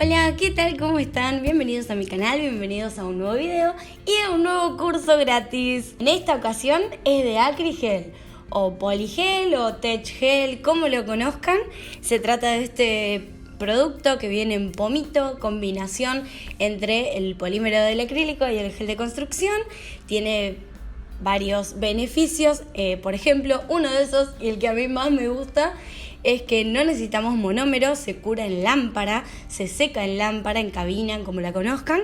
Hola, ¿qué tal? ¿Cómo están? Bienvenidos a mi canal, bienvenidos a un nuevo video y a un nuevo curso gratis. En esta ocasión es de Acrigel o Poligel o Tech Gel, como lo conozcan. Se trata de este producto que viene en pomito, combinación entre el polímero del acrílico y el gel de construcción. Tiene varios beneficios, por ejemplo, uno de esos y el que a mí más me gusta es que no necesitamos monómero, se cura en lámpara, se seca en lámpara, en cabina, como la conozcan.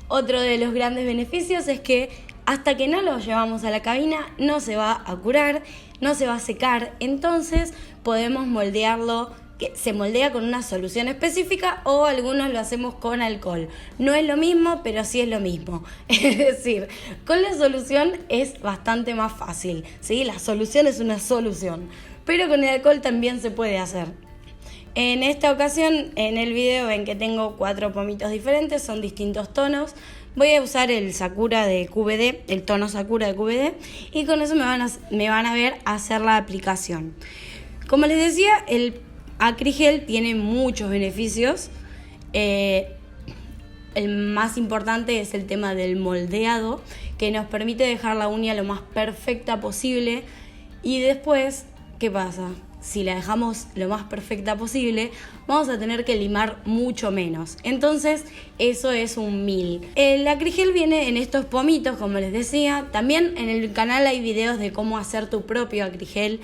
Otro de los grandes beneficios es que hasta que no lo llevamos a la cabina no se va a curar, no se va a secar, entonces podemos moldearlo, que se moldea con una solución específica o algunos lo hacemos con alcohol. No es lo mismo, pero sí es lo mismo. Es decir, con la solución es bastante más fácil, ¿sí? La solución es una solución, pero con el alcohol también se puede hacer. En esta ocasión, en el video ven que tengo 4 pomitos diferentes, son distintos tonos. Voy a usar el Sakura de QVD, el tono Sakura de QVD, y con eso me van a ver hacer la aplicación. Como les decía, el Acrigel tiene muchos beneficios. El más importante es el tema del moldeado, que nos permite dejar la uña lo más perfecta posible. Y después, ¿qué pasa? Si la dejamos lo más perfecta posible, vamos a tener que limar mucho menos. Entonces, eso es un 1000. El Acrigel viene en estos pomitos, como les decía. También en el canal hay videos de cómo hacer tu propio Acrigel.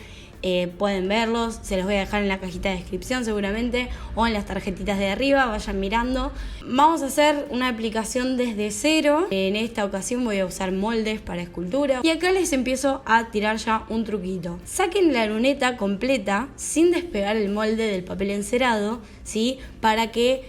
Pueden verlos, se los voy a dejar en la cajita de descripción seguramente o en las tarjetitas de arriba, vayan mirando. Vamos a hacer una aplicación desde cero. En esta ocasión voy a usar moldes para escultura y acá les empiezo a tirar ya un truquito. Saquen la luneta completa sin despegar el molde del papel encerado, ¿sí? Para que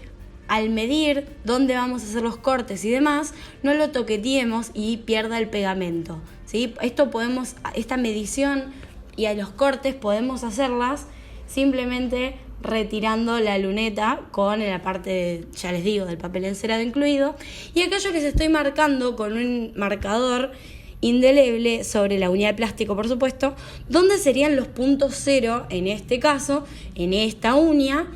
al medir dónde vamos a hacer los cortes y demás, no lo toqueteemos y pierda el pegamento, ¿sí? Esta medición y a los cortes podemos hacerlas simplemente retirando la luneta con la parte, ya les digo, del papel encerado incluido. Y acá yo les estoy marcando con un marcador indeleble sobre la uña de plástico, por supuesto, donde serían los puntos cero, en este caso, en esta uña,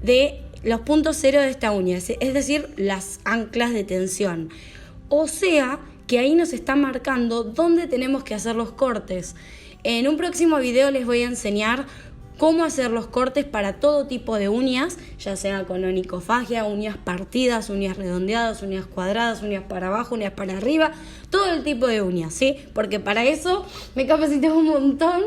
de los puntos cero de esta uña, es decir, las anclas de tensión. O sea, que ahí nos está marcando dónde tenemos que hacer los cortes. En un próximo video les voy a enseñar cómo hacer los cortes para todo tipo de uñas, ya sea con onicofagia, uñas partidas, uñas redondeadas, uñas cuadradas, uñas para abajo, uñas para arriba, todo el tipo de uñas, ¿sí? Porque para eso me capacité un montón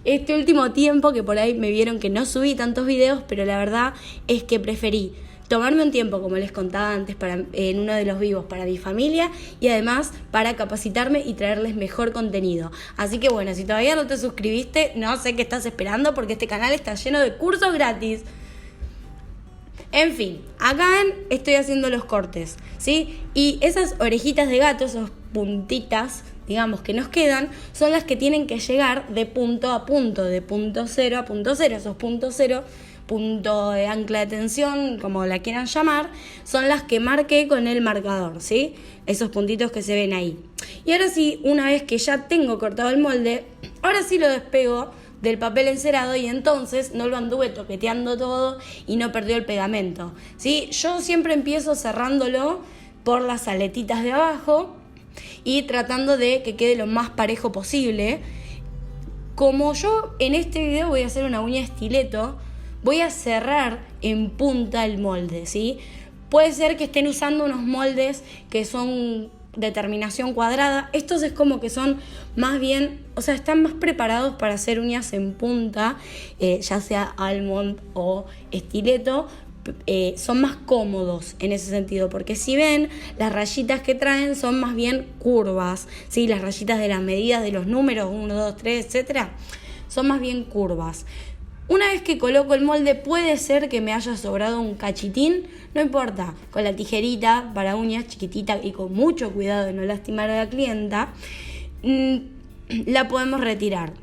este último tiempo, que por ahí me vieron que no subí tantos videos, pero la verdad es que preferí tomarme un tiempo, como les contaba antes, en uno de los vivos para mi familia y además para capacitarme y traerles mejor contenido. Así que bueno, si todavía no te suscribiste, no sé qué estás esperando porque este canal está lleno de cursos gratis. En fin, acá estoy haciendo los cortes, ¿sí? Y esas orejitas de gato, esas puntitas, digamos, que nos quedan, son las que tienen que llegar de punto a punto, de punto cero a punto cero. Esos puntos cero, punto de ancla de tensión, como la quieran llamar, son las que marqué con el marcador, ¿sí? Esos puntitos que se ven ahí. Y ahora sí, una vez que ya tengo cortado el molde, ahora sí lo despego del papel encerado y entonces no lo anduve toqueteando todo y no perdió el pegamento, ¿sí? Yo siempre empiezo cerrándolo por las aletitas de abajo y tratando de que quede lo más parejo posible. Como yo en este video voy a hacer una uña estileto, voy a cerrar en punta el molde, ¿sí? Puede ser que estén usando unos moldes que son de terminación cuadrada. Estos es como que son más bien, o sea, están más preparados para hacer uñas en punta, ya sea almond o estileto. Son más cómodos en ese sentido, porque si ven, las rayitas que traen son más bien curvas, ¿sí? Las rayitas de las medidas de los números 1, 2, 3, etcétera, son más bien curvas. Una vez que coloco el molde, puede ser que me haya sobrado un cachitín, no importa, con la tijerita para uñas chiquitita y con mucho cuidado de no lastimar a la clienta, la podemos retirar.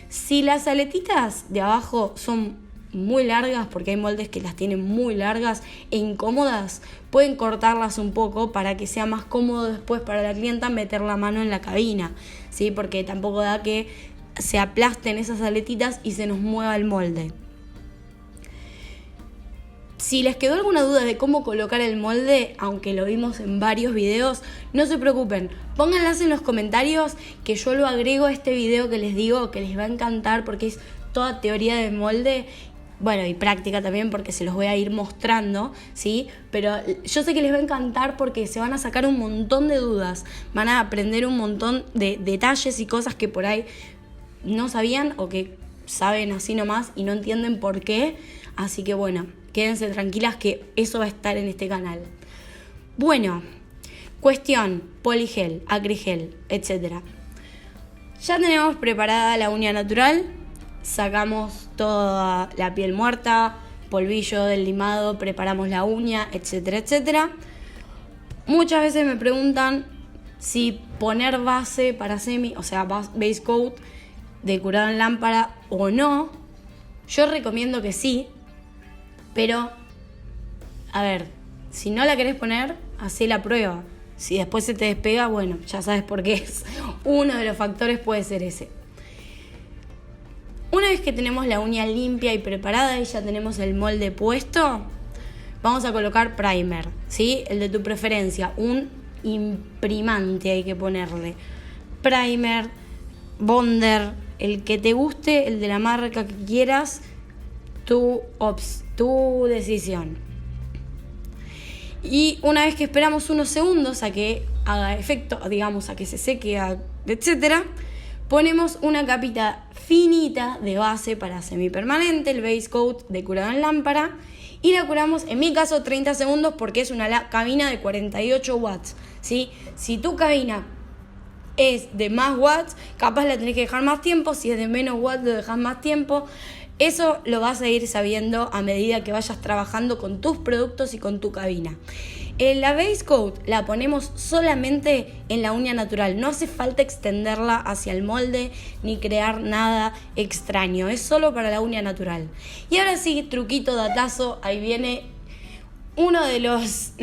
Si las aletitas de abajo son muy largas, porque hay moldes que las tienen muy largas e incómodas, pueden cortarlas un poco para que sea más cómodo después para la clienta meter la mano en la cabina, ¿sí? Porque tampoco da que se aplasten esas aletitas y se nos mueva el molde. Si les quedó alguna duda de cómo colocar el molde, aunque lo vimos en varios videos, no se preocupen, pónganlas en los comentarios que yo lo agrego a este video que les digo que les va a encantar porque es toda teoría de molde, bueno, y práctica también porque se los voy a ir mostrando, ¿sí? Pero yo sé que les va a encantar porque se van a sacar un montón de dudas, van a aprender un montón de detalles y cosas que por ahí no sabían o que saben así nomás y no entienden por qué, así que bueno, quédense tranquilas que eso va a estar en este canal. Bueno, cuestión, poligel, acrigel, etc. Ya tenemos preparada la uña natural, sacamos toda la piel muerta, polvillo del limado, preparamos la uña, etcétera, etcétera. Muchas veces me preguntan si poner base para semi, o sea, base coat de curado en lámpara o no. Yo recomiendo que sí, pero, a ver, si no la querés poner, hacé la prueba. Si después se te despega, bueno, ya sabes por qué es. Uno de los factores puede ser ese. Una vez que tenemos la uña limpia y preparada y ya tenemos el molde puesto, vamos a colocar primer, ¿sí? El de tu preferencia, un imprimante hay que ponerle. Primer, bonder, el que te guste, el de la marca que quieras, tu decisión. Y una vez que esperamos unos segundos a que haga efecto, digamos a que se seque, etcétera, ponemos una capita finita de base para semipermanente, el base coat de curado en lámpara, y la curamos, en mi caso, 30 segundos porque es una cabina de 48 watts, ¿sí? Si tu cabina es de más watts, capaz la tenés que dejar más tiempo, si es de menos watts lo dejas más tiempo. Eso lo vas a ir sabiendo a medida que vayas trabajando con tus productos y con tu cabina. La base coat la ponemos solamente en la uña natural. No hace falta extenderla hacia el molde ni crear nada extraño. Es solo para la uña natural. Y ahora sí, truquito, datazo, ahí viene uno de las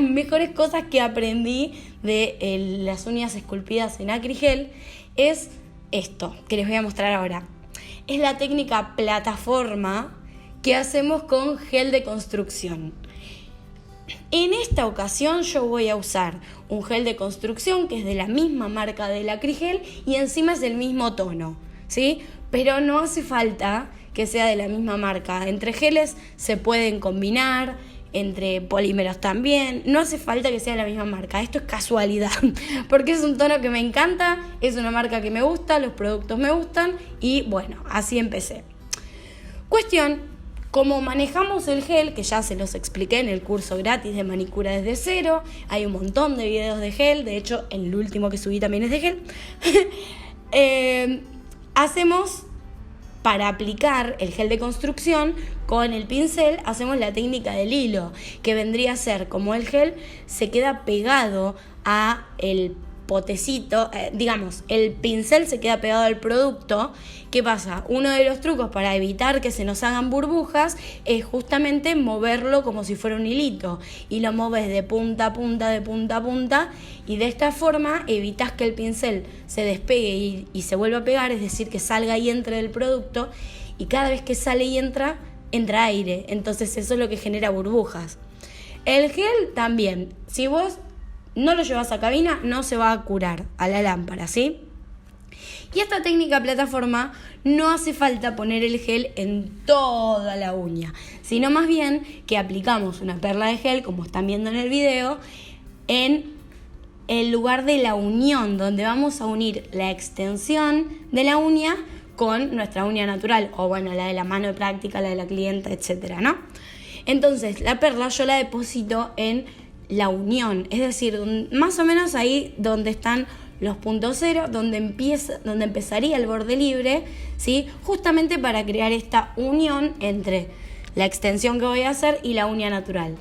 mejores cosas que aprendí de las uñas esculpidas en acrigel. Es esto que les voy a mostrar ahora. Es la técnica plataforma que hacemos con gel de construcción. En esta ocasión yo voy a usar un gel de construcción que es de la misma marca del acrigel y encima es del mismo tono, ¿sí? Pero no hace falta que sea de la misma marca. Entre geles se pueden combinar, entre polímeros también. No hace falta que sea de la misma marca. Esto es casualidad, porque es un tono que me encanta, es una marca que me gusta, los productos me gustan y bueno, así empecé. Cuestión, como manejamos el gel, que ya se los expliqué en el curso gratis de manicura desde cero, hay un montón de videos de gel, de hecho el último que subí también es de gel. Hacemos, para aplicar el gel de construcción con el pincel, hacemos la técnica del hilo, que vendría a ser como el gel se queda pegado a el potecito, digamos, el pincel se queda pegado al producto. ¿Qué pasa? Uno de los trucos para evitar que se nos hagan burbujas es justamente moverlo como si fuera un hilito y lo moves de punta a punta, de punta a punta, y de esta forma evitas que el pincel se despegue y se vuelva a pegar, es decir, que salga y entre del producto, y cada vez que sale y entra aire, entonces eso es lo que genera burbujas. El gel también, si vos no lo llevas a cabina, no se va a curar a la lámpara, ¿sí? Y esta técnica plataforma no hace falta poner el gel en toda la uña, sino más bien que aplicamos una perla de gel, como están viendo en el video, en el lugar de la unión, donde vamos a unir la extensión de la uña con nuestra uña natural, o bueno, la de la mano de práctica, la de la clienta, etcétera, ¿no? Entonces, la perla yo la deposito en la unión, es decir, más o menos ahí donde están los puntos cero, donde empezaría el borde libre, ¿sí? Justamente para crear esta unión entre la extensión que voy a hacer y la uña natural.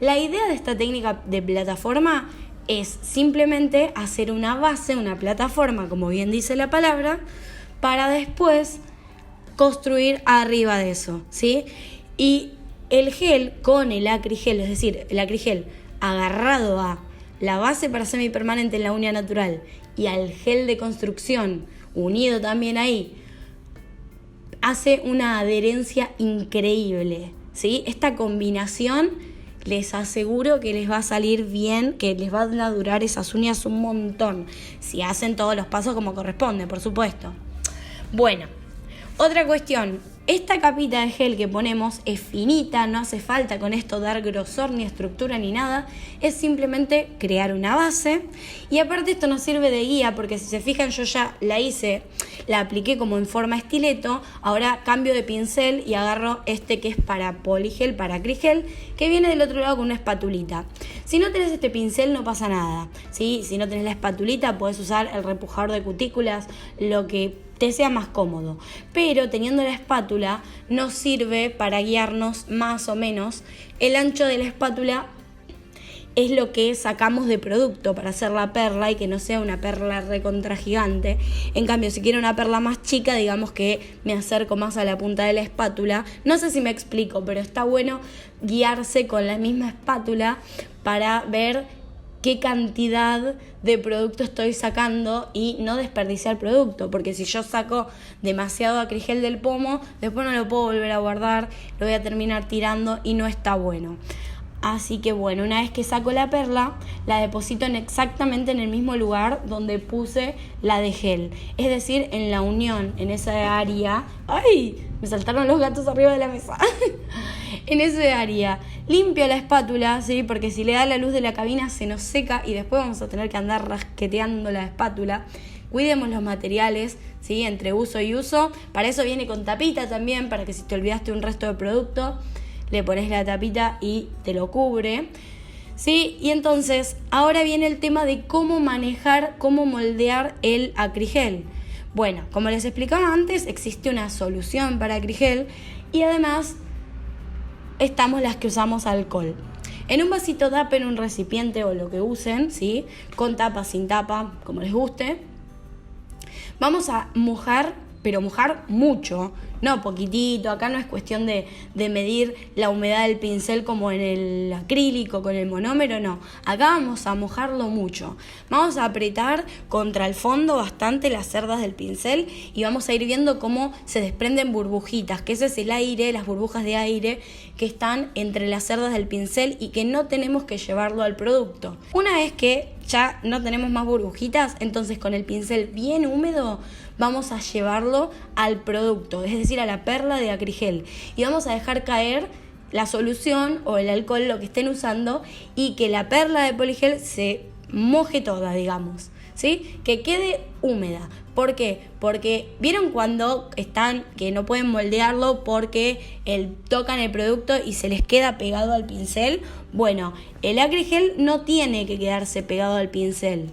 La idea de esta técnica de plataforma es simplemente hacer una base, una plataforma, como bien dice la palabra, para después construir arriba de eso, ¿sí? Y el gel con el acrigel, es decir, el acrigel agarrado a la base para semipermanente en la uña natural y al gel de construcción unido también ahí, hace una adherencia increíble, ¿sí? Esta combinación les aseguro que les va a salir bien, que les van a durar esas uñas un montón, si hacen todos los pasos como corresponde, por supuesto. Bueno, otra cuestión, esta capita de gel que ponemos es finita, no hace falta con esto dar grosor ni estructura ni nada, es simplemente crear una base y aparte esto nos sirve de guía porque si se fijan yo ya la hice, la apliqué como en forma estileto, ahora cambio de pincel y agarro este que es para poligel, para acrigel, que viene del otro lado con una espatulita. Si no tenés este pincel no pasa nada, ¿sí? Si no tenés la espatulita podés usar el repujador de cutículas, lo que te sea más cómodo, pero teniendo la espátula nos sirve para guiarnos más o menos. El ancho de la espátula es lo que sacamos de producto para hacer la perla y que no sea una perla recontra gigante. En cambio, si quiero una perla más chica, digamos que me acerco más a la punta de la espátula. No sé si me explico, pero está bueno guiarse con la misma espátula para ver qué cantidad de producto estoy sacando y no desperdiciar producto, porque si yo saco demasiado acrigel del pomo, después no lo puedo volver a guardar, lo voy a terminar tirando y no está bueno. Así que bueno, una vez que saco la perla, la deposito exactamente en el mismo lugar donde puse la de gel. Es decir, en la unión, en esa área. ¡Ay! Me saltaron los gatos arriba de la mesa. En ese área. Limpio la espátula, ¿sí? Porque si le da la luz de la cabina se nos seca y después vamos a tener que andar rasqueteando la espátula. Cuidemos los materiales, ¿sí? Entre uso y uso. Para eso viene con tapita también, para que si te olvidaste un resto de producto, le pones la tapita y te lo cubre, ¿sí? Y entonces, ahora viene el tema de cómo manejar, cómo moldear el acrigel. Bueno, como les explicaba antes, existe una solución para acrigel y además estamos las que usamos alcohol. En un vasito tapen, un recipiente o lo que usen, ¿sí? Con tapa, sin tapa, como les guste. Vamos a mojar, pero mojar mucho, no poquitito. Acá no es cuestión de medir la humedad del pincel como en el acrílico con el monómero, no. Acá vamos a mojarlo mucho. Vamos a apretar contra el fondo bastante las cerdas del pincel y vamos a ir viendo cómo se desprenden burbujitas, que ese es el aire, las burbujas de aire que están entre las cerdas del pincel y que no tenemos que llevarlo al producto. Una vez que ya no tenemos más burbujitas, entonces con el pincel bien húmedo vamos a llevarlo al producto, es decir, a la perla de acrigel, y vamos a dejar caer la solución o el alcohol, lo que estén usando, y que la perla de poligel se moje toda, digamos, ¿sí? Que quede húmeda. ¿Por qué? Porque vieron cuando están que no pueden moldearlo porque tocan el producto y se les queda pegado al pincel. Bueno, el acrigel no tiene que quedarse pegado al pincel.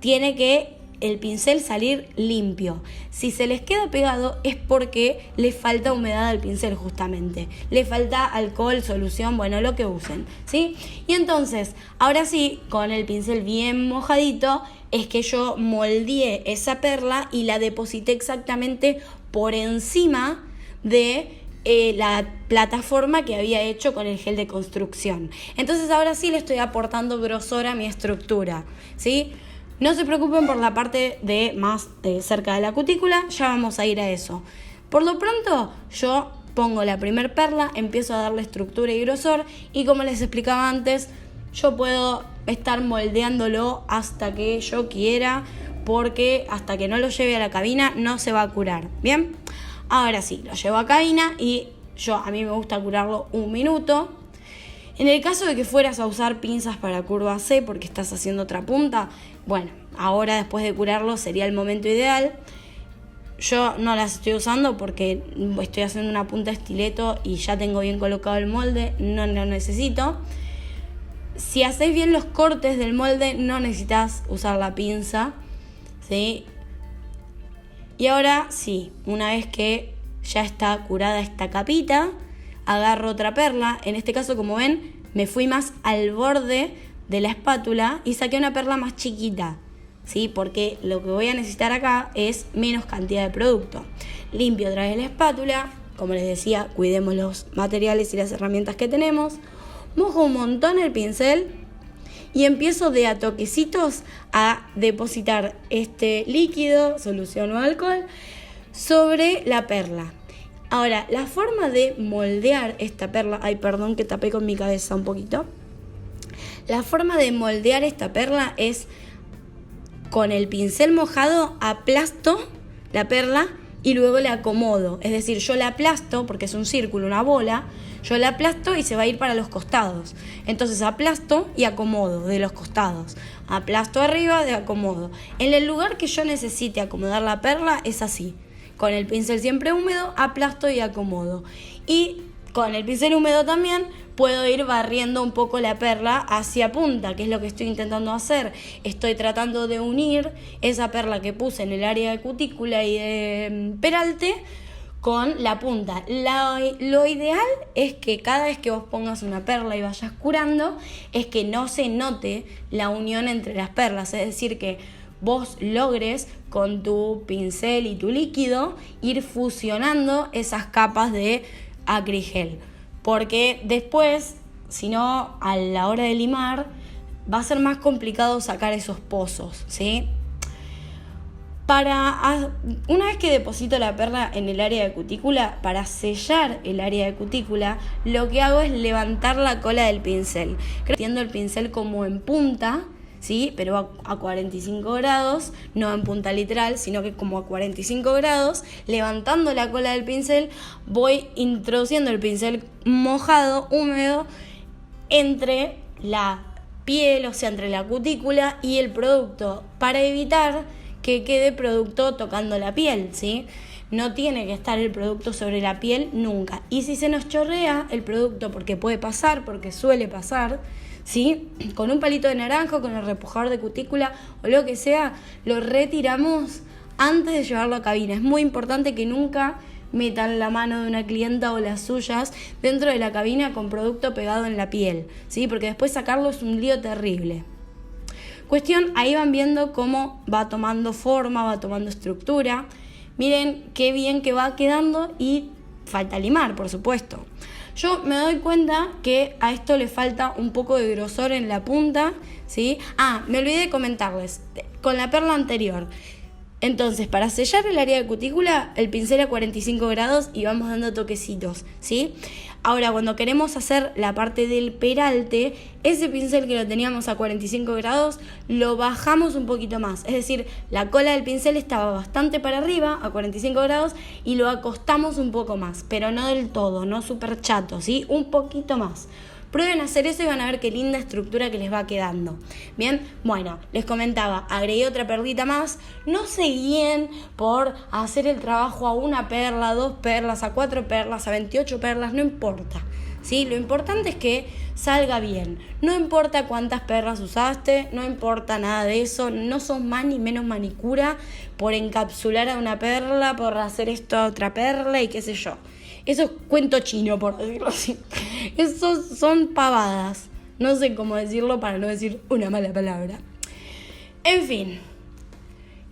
Tiene que el pincel salir limpio. Si se les queda pegado es porque le falta humedad al pincel justamente. Le falta alcohol, solución, bueno, lo que usen, ¿sí? Y entonces, ahora sí, con el pincel bien mojadito, es que yo moldeé esa perla y la deposité exactamente por encima de la plataforma que había hecho con el gel de construcción. Entonces ahora sí le estoy aportando grosor a mi estructura, ¿sí? No se preocupen por la parte de más cerca de la cutícula, ya vamos a ir a eso. Por lo pronto, yo pongo la primer perla, empiezo a darle estructura y grosor y como les explicaba antes, yo puedo estar moldeándolo hasta que yo quiera, porque hasta que no lo lleve a la cabina no se va a curar, ¿bien? Ahora sí, lo llevo a cabina y a mí me gusta curarlo 1 minuto. En el caso de que fueras a usar pinzas para curva C porque estás haciendo otra punta, bueno, ahora después de curarlo sería el momento ideal. Yo no las estoy usando porque estoy haciendo una punta estileto y ya tengo bien colocado el molde, no lo necesito. Si hacéis bien los cortes del molde, no necesitas usar la pinza, ¿sí? Y ahora sí, una vez que ya está curada esta capita, agarro otra perla. En este caso, como ven, me fui más al borde de la espátula y saqué una perla más chiquita, ¿sí? Porque lo que voy a necesitar acá es menos cantidad de producto. Limpio otra vez la espátula. Como les decía, cuidemos los materiales y las herramientas que tenemos. Mojo un montón el pincel y empiezo de a toquecitos a depositar este líquido, solución o alcohol, sobre la perla. Ahora, la forma de moldear esta perla, ay, perdón que tapé con mi cabeza un poquito. La forma de moldear esta perla es con el pincel mojado aplasto la perla y luego la acomodo. Es decir, yo la aplasto porque es un círculo, una bola, yo la aplasto y se va a ir para los costados. Entonces aplasto y acomodo de los costados. Aplasto arriba y acomodo. En el lugar que yo necesite acomodar la perla es así. Con el pincel siempre húmedo, aplasto y acomodo. Y con el pincel húmedo también puedo ir barriendo un poco la perla hacia punta, que es lo que estoy intentando hacer. Estoy tratando de unir esa perla que puse en el área de cutícula y de peralte con la punta. Lo ideal es que cada vez que vos pongas una perla y vayas curando, es que no se note la unión entre las perlas, es decir, que vos logres con tu pincel y tu líquido ir fusionando esas capas de acrigel, porque después, si no, a la hora de limar va a ser más complicado sacar esos pozos, ¿sí? Una vez que deposito la perla en el área de cutícula, para sellar el área de cutícula, lo que hago es levantar la cola del pincel, metiendo el pincel como en punta, ¿sí? Pero a 45 grados, no en punta literal, sino que como a 45 grados, levantando la cola del pincel, voy introduciendo el pincel mojado, húmedo, entre la piel, o sea, entre la cutícula y el producto, para evitar que quede producto tocando la piel, ¿sí? No tiene que estar el producto sobre la piel nunca. Y si se nos chorrea el producto, porque puede pasar, porque suele pasar, ¿sí? Con un palito de naranjo, con el repujador de cutícula o lo que sea, lo retiramos antes de llevarlo a cabina. Es muy importante que nunca metan la mano de una clienta o las suyas dentro de la cabina con producto pegado en la piel, ¿sí? Porque después sacarlo es un lío terrible. Cuestión, ahí van viendo cómo va tomando forma, va tomando estructura. Miren qué bien que va quedando y falta limar, por supuesto. Yo me doy cuenta que a esto le falta un poco de grosor en la punta, ¿sí? Me olvidé de comentarles, con la perla anterior. Entonces, para sellar el área de cutícula, el pincel a 45 grados y vamos dando toquecitos, ¿sí? Ahora, cuando queremos hacer la parte del peralte, ese pincel que lo teníamos a 45 grados, lo bajamos un poquito más. Es decir, la cola del pincel estaba bastante para arriba, a 45 grados, y lo acostamos un poco más, pero no del todo, no súper chato, ¿sí? Un poquito más. Prueben a hacer eso y van a ver qué linda estructura que les va quedando. Bien, bueno, les comentaba, agregué otra perlita más. No se guíen por hacer el trabajo a una perla, a 2 perlas, a 4 perlas, a 28 perlas, no importa, ¿sí? Lo importante es que salga bien. No importa cuántas perlas usaste, no importa nada de eso. No sos más ni menos manicura por encapsular a una perla, por hacer esto a otra perla y qué sé yo. Eso es cuento chino, por decirlo así. Eso son pavadas. No sé cómo decirlo para no decir una mala palabra. En fin.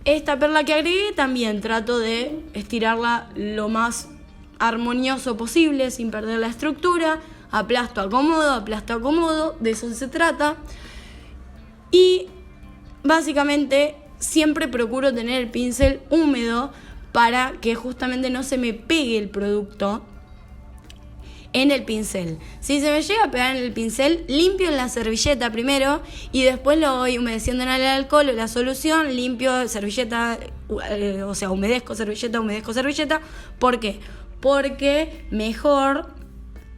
Esta perla que agregué también trato de estirarla lo más armonioso posible, sin perder la estructura. Aplasto, acomodo. De eso se trata. Y básicamente siempre procuro tener el pincel húmedo para que justamente no se me pegue el producto en el pincel. Si se me llega a pegar en el pincel, limpio en la servilleta primero y después lo voy humedeciendo en el alcohol o la solución, limpio servilleta, humedezco servilleta. ¿Por qué? Porque mejor,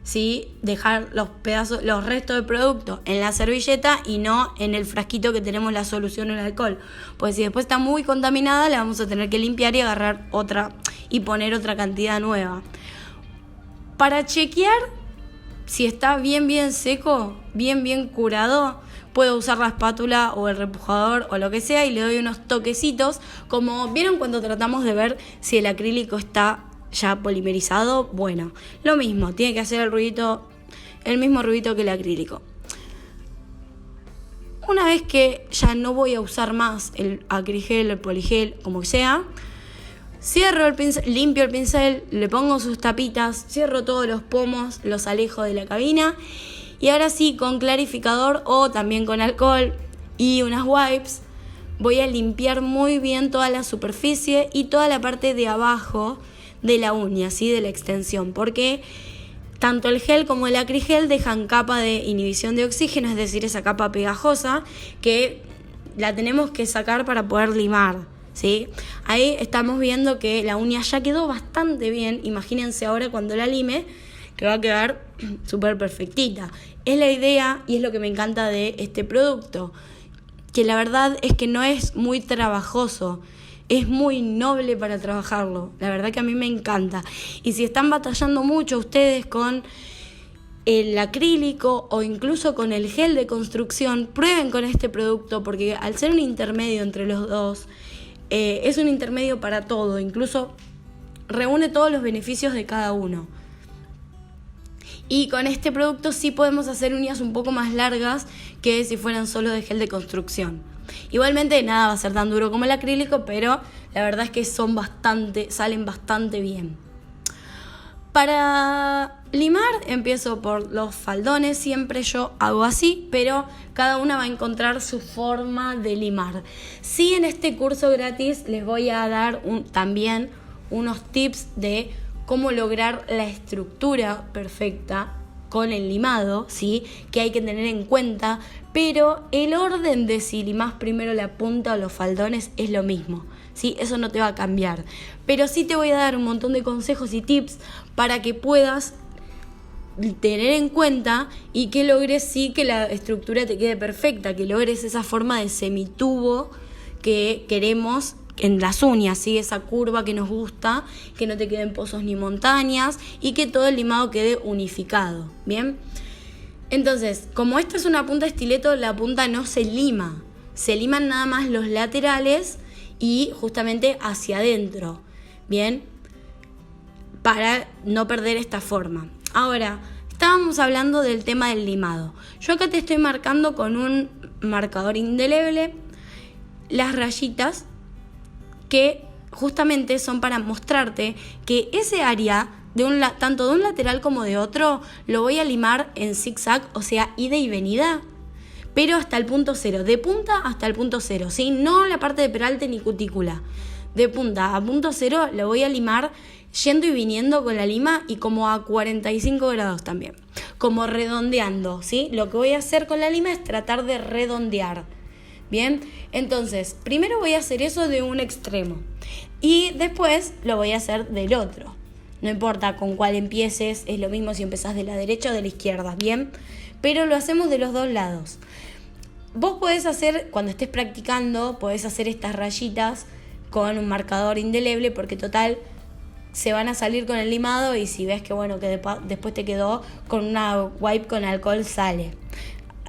¿sí?, dejar los restos de producto en la servilleta y no en el frasquito que tenemos la solución o el alcohol. Pues si después está muy contaminada, la vamos a tener que limpiar y agarrar otra y poner otra cantidad nueva. Para chequear si está bien seco, bien curado, puedo usar la espátula o el repujador o lo que sea y le doy unos toquecitos, como vieron cuando tratamos de ver si el acrílico está ya polimerizado. Bueno, lo mismo, tiene que hacer el mismo ruidito que el acrílico. Una vez que ya no voy a usar más el acrigel, el poligel, como sea, cierro el pincel, limpio el pincel, le pongo sus tapitas, cierro todos los pomos, los alejo de la cabina y ahora sí, con clarificador o también con alcohol y unas wipes, voy a limpiar muy bien toda la superficie y toda la parte de abajo de la uña, ¿sí? De la extensión, porque tanto el gel como el acrigel dejan capa de inhibición de oxígeno, es decir, esa capa pegajosa que la tenemos que sacar para poder limar, ¿sí? Ahí estamos viendo que la uña ya quedó bastante bien. Imagínense ahora cuando la lime, que va a quedar súper perfectita. Es la idea y es lo que me encanta de este producto, que la verdad es que no es muy trabajoso, es muy noble para trabajarlo. La verdad que a mí me encanta. Y si están batallando mucho ustedes con el acrílico o incluso con el gel de construcción, prueben con este producto, porque al ser un intermedio entre los dos, es un intermedio para todo, incluso reúne todos los beneficios de cada uno. Y con este producto sí podemos hacer uñas un poco más largas que si fueran solo de gel de construcción. Igualmente nada va a ser tan duro como el acrílico, pero la verdad es que salen bastante bien. Para limar empiezo por los faldones, siempre yo hago así, pero cada una va a encontrar su forma de limar. Sí, en este curso gratis les voy a dar también unos tips de cómo lograr la estructura perfecta con el limado, ¿sí? Que hay que tener en cuenta, pero el orden de si limás primero la punta o los faldones es lo mismo, ¿sí? Eso no te va a cambiar, pero sí te voy a dar un montón de consejos y tips para que puedas tener en cuenta y que logres sí que la estructura te quede perfecta, que logres esa forma de semitubo que queremos en las uñas, ¿sí? Esa curva que nos gusta, que no te queden pozos ni montañas y que todo el limado quede unificado, ¿bien? Entonces, como esta es una punta estileto, la punta no se lima, se liman nada más los laterales y justamente hacia adentro, ¿bien? Para no perder esta forma. Ahora, estábamos hablando del tema del limado. Yo acá te estoy marcando con un marcador indeleble las rayitas que justamente son para mostrarte que ese área, tanto de un lateral como de otro, lo voy a limar en zigzag, o sea, ida y venida, pero hasta el punto cero, de punta hasta el punto cero, ¿sí? No la parte de peralte ni cutícula. De punta a punto cero lo voy a limar yendo y viniendo con la lima y como a 45 grados también, como redondeando, ¿sí? Lo que voy a hacer con la lima es tratar de redondear. Bien, entonces, primero voy a hacer eso de un extremo y después lo voy a hacer del otro. No importa con cuál empieces, es lo mismo si empezás de la derecha o de la izquierda, ¿bien? Pero lo hacemos de los dos lados. Vos podés hacer, cuando estés practicando, podés hacer estas rayitas con un marcador indeleble porque total se van a salir con el limado y si ves que bueno, que después te quedó con una wipe con alcohol sale.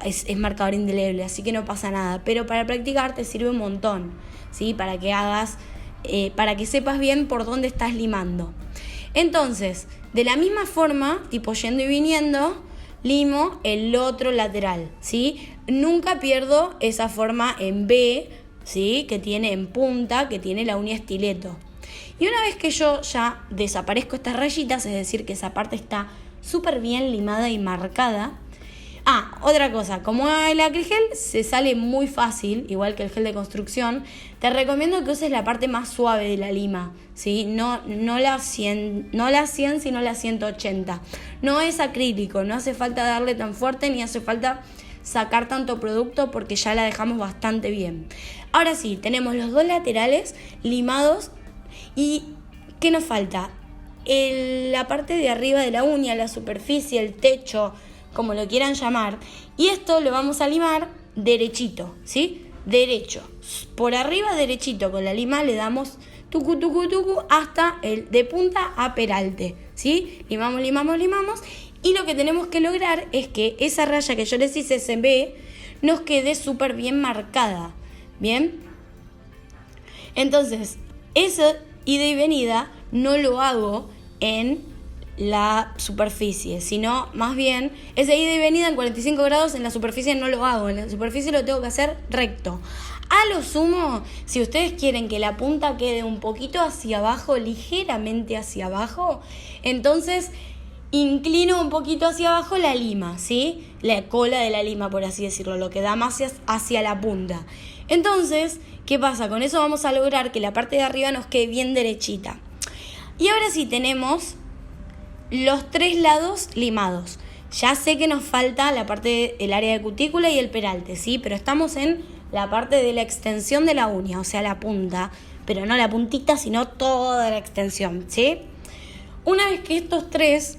Es marcador indeleble, así que no pasa nada. Pero para practicar te sirve un montón, ¿sí? Para que hagas, para que sepas bien por dónde estás limando. Entonces, de la misma forma, tipo yendo y viniendo, limo el otro lateral, ¿sí? Nunca pierdo esa forma en B, ¿sí? Que tiene en punta, que tiene la uña estileto. Y una vez que yo ya desaparezco estas rayitas, es decir, que esa parte está súper bien limada y marcada. Otra cosa, como el acrigel se sale muy fácil, igual que el gel de construcción, te recomiendo que uses la parte más suave de la lima, ¿sí? No la 100, sino la 180. No es acrílico, no hace falta darle tan fuerte ni hace falta sacar tanto producto porque ya la dejamos bastante bien. Ahora sí, tenemos los dos laterales limados y ¿qué nos falta? La parte de arriba de la uña, la superficie, el techo, como lo quieran llamar, y esto lo vamos a limar derechito, ¿sí? Derecho, por arriba derechito, con la lima le damos tucu hasta el de punta a peralte, ¿sí? Limamos, y lo que tenemos que lograr es que esa raya que yo les hice se ve, nos quede súper bien marcada, ¿bien? Entonces, esa ida y venida no lo hago en la superficie, sino más bien esa ida y venida en 45 grados en la superficie no lo hago, en la superficie lo tengo que hacer recto. A lo sumo, si ustedes quieren que la punta quede un poquito hacia abajo, ligeramente hacia abajo, entonces inclino un poquito hacia abajo la lima, ¿sí? La cola de la lima, por así decirlo, lo que da más hacia la punta. Entonces, ¿qué pasa? Con eso vamos a lograr que la parte de arriba nos quede bien derechita. Y ahora sí tenemos los 3 lados limados. Ya sé que nos falta la parte del área de cutícula y el peralte, ¿sí? Pero estamos en la parte de la extensión de la uña, o sea, la punta, pero no la puntita, sino toda la extensión, ¿sí? Una vez que estos 3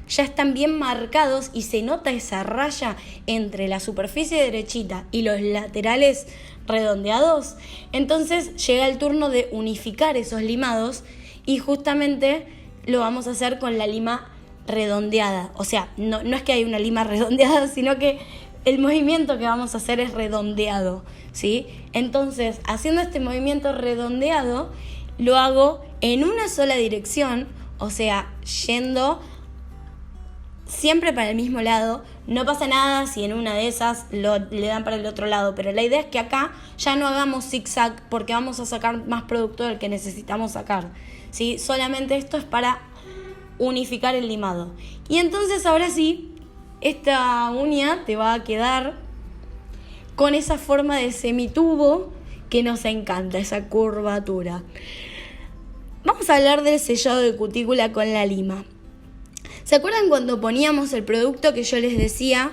ya están bien marcados y se nota esa raya entre la superficie derechita y los laterales redondeados, entonces llega el turno de unificar esos limados y justamente lo vamos a hacer con la lima redondeada. O sea, no es que hay una lima redondeada, sino que el movimiento que vamos a hacer es redondeado, ¿sí? Entonces, haciendo este movimiento redondeado, lo hago en una sola dirección, o sea, yendo siempre para el mismo lado. No pasa nada si en una de esas le dan para el otro lado, pero la idea es que acá ya no hagamos zigzag porque vamos a sacar más producto del que necesitamos sacar, ¿sí? Solamente esto es para unificar el limado. Y entonces ahora sí, esta uña te va a quedar con esa forma de semitubo que nos encanta, esa curvatura. Vamos a hablar del sellado de cutícula con la lima. ¿Se acuerdan cuando poníamos el producto que yo les decía?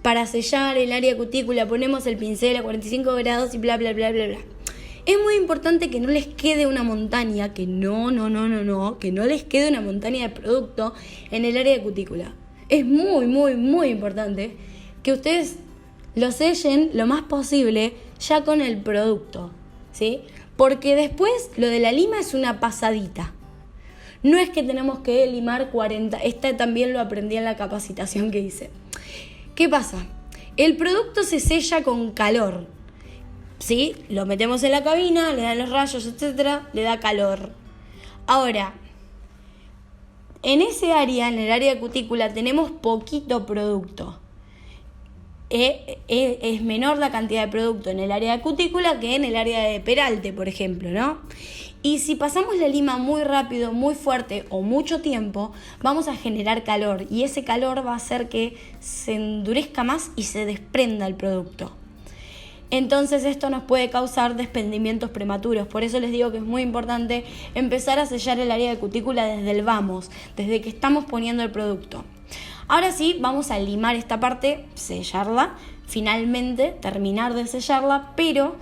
Para sellar el área de cutícula ponemos el pincel a 45 grados y bla, bla, bla, bla, bla. Es muy importante que no les quede una montaña, que no les quede una montaña de producto en el área de cutícula. Es muy, muy, muy importante que ustedes lo sellen lo más posible ya con el producto, ¿sí? Porque después lo de la lima es una pasadita. No es que tenemos que limar 40, esta también lo aprendí en la capacitación que hice. ¿Qué pasa? El producto se sella con calor, ¿sí? Lo metemos en la cabina, le dan los rayos, etcétera, le da calor. Ahora, en ese área, en el área de cutícula, tenemos poquito producto. Es menor la cantidad de producto en el área de cutícula que en el área de peralte, por ejemplo, ¿no? Y si pasamos la lima muy rápido, muy fuerte o mucho tiempo, vamos a generar calor y ese calor va a hacer que se endurezca más y se desprenda el producto. Entonces esto nos puede causar desprendimientos prematuros. Por eso les digo que es muy importante empezar a sellar el área de cutícula desde el vamos, desde que estamos poniendo el producto. Ahora sí, vamos a limar esta parte, sellarla, finalmente terminar de sellarla, pero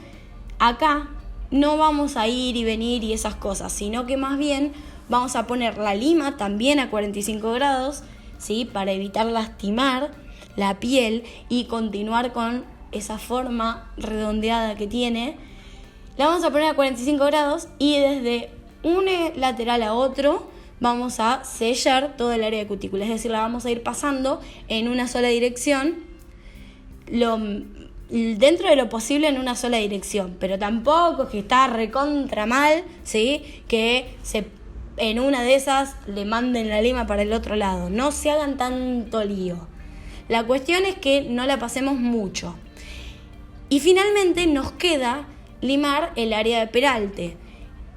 acá no vamos a ir y venir y esas cosas, sino que más bien vamos a poner la lima también a 45 grados, ¿sí? Para evitar lastimar la piel y continuar con esa forma redondeada que tiene. La vamos a poner a 45 grados y desde un lateral a otro vamos a sellar todo el área de cutícula, es decir, la vamos a ir pasando en una sola dirección, dentro de lo posible en una sola dirección, pero tampoco es que está recontra mal, ¿sí? Que en una de esas le manden la lima para el otro lado, no se hagan tanto lío. La cuestión es que no la pasemos mucho. Y finalmente nos queda limar el área de peralte.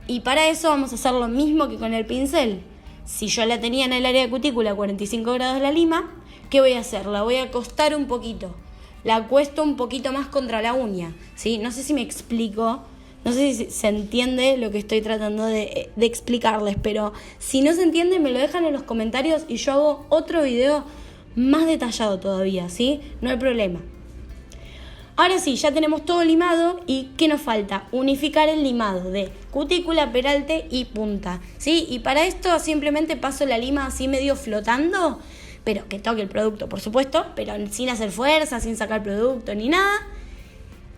Y para eso vamos a hacer lo mismo que con el pincel. Si yo la tenía en el área de cutícula a 45 grados la lima, ¿qué voy a hacer? La voy a acostar un poquito. La acuesto un poquito más contra la uña, ¿sí? No sé si me explico, no sé si se entiende lo que estoy tratando de explicarles, pero si no se entiende me lo dejan en los comentarios y yo hago otro video más detallado todavía, ¿sí? No hay problema. Ahora sí, ya tenemos todo limado y ¿qué nos falta? Unificar el limado de cutícula, peralte y punta, ¿sí? Y para esto simplemente paso la lima así medio flotando, pero que toque el producto, por supuesto, pero sin hacer fuerza, sin sacar producto ni nada.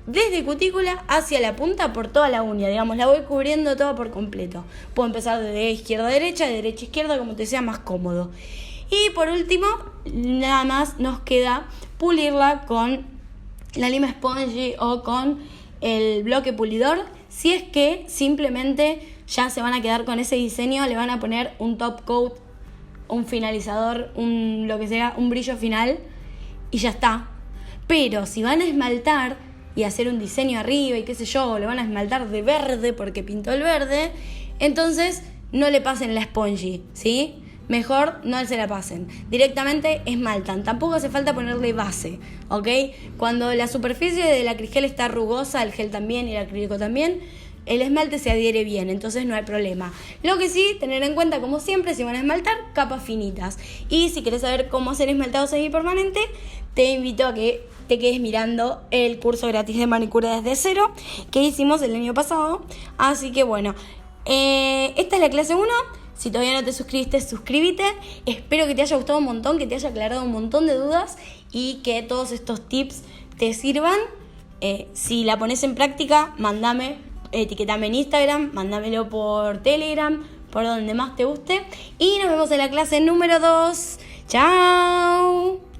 Desde cutícula hacia la punta por toda la uña, digamos, la voy cubriendo toda por completo. Puedo empezar de izquierda a derecha, de derecha a izquierda, como te sea más cómodo. Y por último, nada más nos queda pulirla con la lima spongy o con el bloque pulidor. Si es que simplemente ya se van a quedar con ese diseño, le van a poner un top coat, un finalizador, lo que sea, un brillo final y ya está. Pero si van a esmaltar y hacer un diseño arriba y qué sé yo, le van a esmaltar de verde porque pintó el verde, entonces no le pasen la spongy, ¿sí? Mejor no se la pasen. Directamente esmaltan. Tampoco hace falta ponerle base, ¿ok? Cuando la superficie del acrigel está rugosa, el gel también y el acrílico también, el esmalte se adhiere bien, entonces no hay problema. Lo que sí, tener en cuenta, como siempre, si van a esmaltar, capas finitas. Y si querés saber cómo hacer esmaltado semipermanente, te invito a que te quedes mirando el curso gratis de manicura desde cero que hicimos el año pasado. Así que bueno, esta es la clase 1. Si todavía no te suscribiste, suscríbete. Espero que te haya gustado un montón, que te haya aclarado un montón de dudas y que todos estos tips te sirvan. Si la pones en práctica, mándame, etiquetame en Instagram, mándamelo por Telegram, por donde más te guste. Y nos vemos en la clase número 2. ¡Chao!